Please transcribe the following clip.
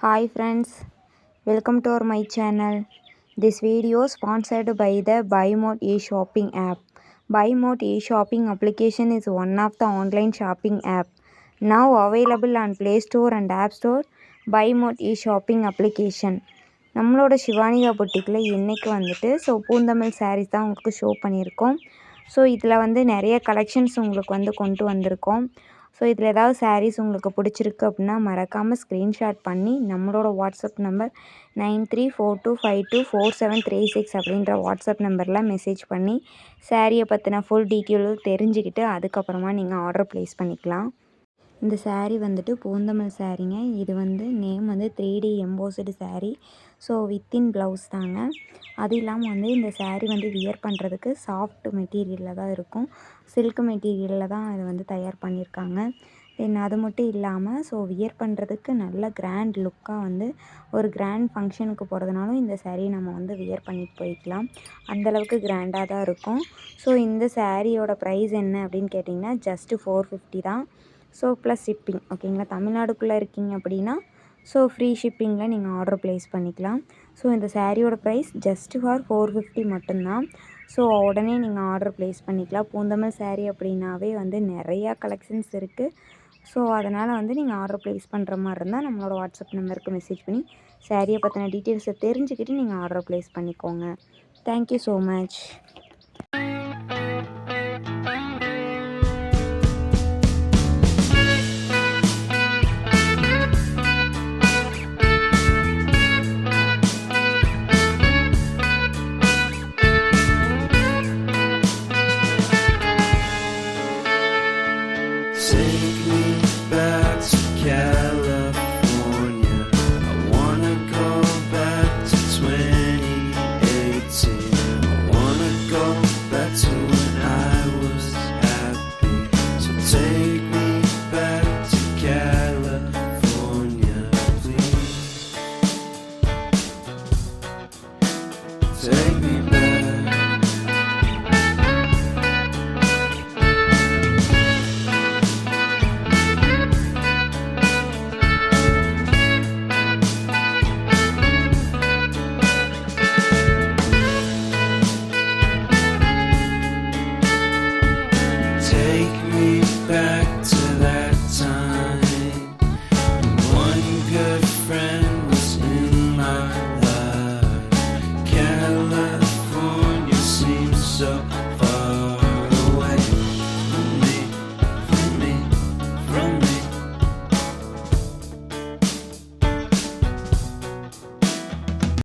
Hi friends, welcome to my channel. This video sponsored by the BuyMode e-shopping app. BuyMode e-shopping application is one of the online shopping app now available on Play Store and App Store. BuyMode e-shopping application. நம்மளோட சிவானிகா பொட்டிக்கில் இன்றைக்கி வந்துட்டு பூந்தமிழ் சாரீஸ் தான் உங்களுக்கு show பண்ணியிருக்கோம். இதில் வந்து நிறைய collections உங்களுக்கு கொண்டு வந்திருக்கோம். இதில் ஏதாவது சாரீஸ் உங்களுக்கு பிடிச்சிருக்கு அப்படின்னா மறக்காமல் ஸ்க்ரீன்ஷாட் பண்ணி நம்மளோட வாட்ஸ்அப் நம்பர் 9342524736 அப்படின்ற வாட்ஸ்அப் நம்பரில் மெசேஜ் பண்ணி சாரியை பற்றின ஃபுல் டீட்டெயிலும் தெரிஞ்சுக்கிட்டு அதுக்கப்புறமா நீங்கள் ஆர்டர் ப்ளேஸ் பண்ணிக்கலாம். இந்த சாரீ வந்துட்டு பூந்தமிழ் சாரீங்க. இது வந்து நேம் வந்து 3D embossed sari. Within blouse தாங்க. அது இல்லாமல் வந்து இந்த சாரீ வந்து வியர் பண்ணுறதுக்கு சாஃப்ட் மெட்டீரியலில் தான் இருக்கும். சில்க் மெட்டீரியலில் தான் இதை வந்து தயார் பண்ணியிருக்காங்க. தென் அது மட்டும் இல்லாமல் வியர் பண்ணுறதுக்கு நல்ல கிராண்ட் லுக்காக வந்து ஒரு கிராண்ட் ஃபங்க்ஷனுக்கு போகிறதுனாலும் இந்த சாரீ நம்ம வந்து வியர் பண்ணிட்டு போய்க்கலாம். அந்தளவுக்கு கிராண்டாக தான் இருக்கும். இந்த சாரியோட ப்ரைஸ் என்ன அப்படின்னு கேட்டிங்கன்னா ஜஸ்ட்டு 450 தான். Plus shipping. ஓகேங்களா. தமிழ்நாடுக்குள்ளே இருக்கீங்க அப்படின்னா ஃப்ரீ ஷிப்பிங்கில் நீங்கள் ஆர்டர் ப்ளேஸ் பண்ணிக்கலாம். இந்த சாரியோட ப்ரைஸ் ஜஸ்ட்டு ஃபார் 450 மட்டும்தான். உடனே நீங்கள் ஆர்டர் ப்ளேஸ் பண்ணிக்கலாம். பூந்தமிழ் சாரீ அப்படின்னாவே வந்து நிறையா கலெக்ஷன்ஸ் இருக்குது. அதனால் வந்து நீங்கள் ஆர்டர் ப்ளேஸ் பண்ணுற மாதிரி இருந்தால் நம்மளோட வாட்ஸ்அப் நம்பருக்கு மெசேஜ் பண்ணி சாரியை பற்றின டீட்டெயில்ஸை தெரிஞ்சுக்கிட்டு நீங்கள் ஆர்டர் ப்ளேஸ் பண்ணிக்கோங்க. Thank you so much.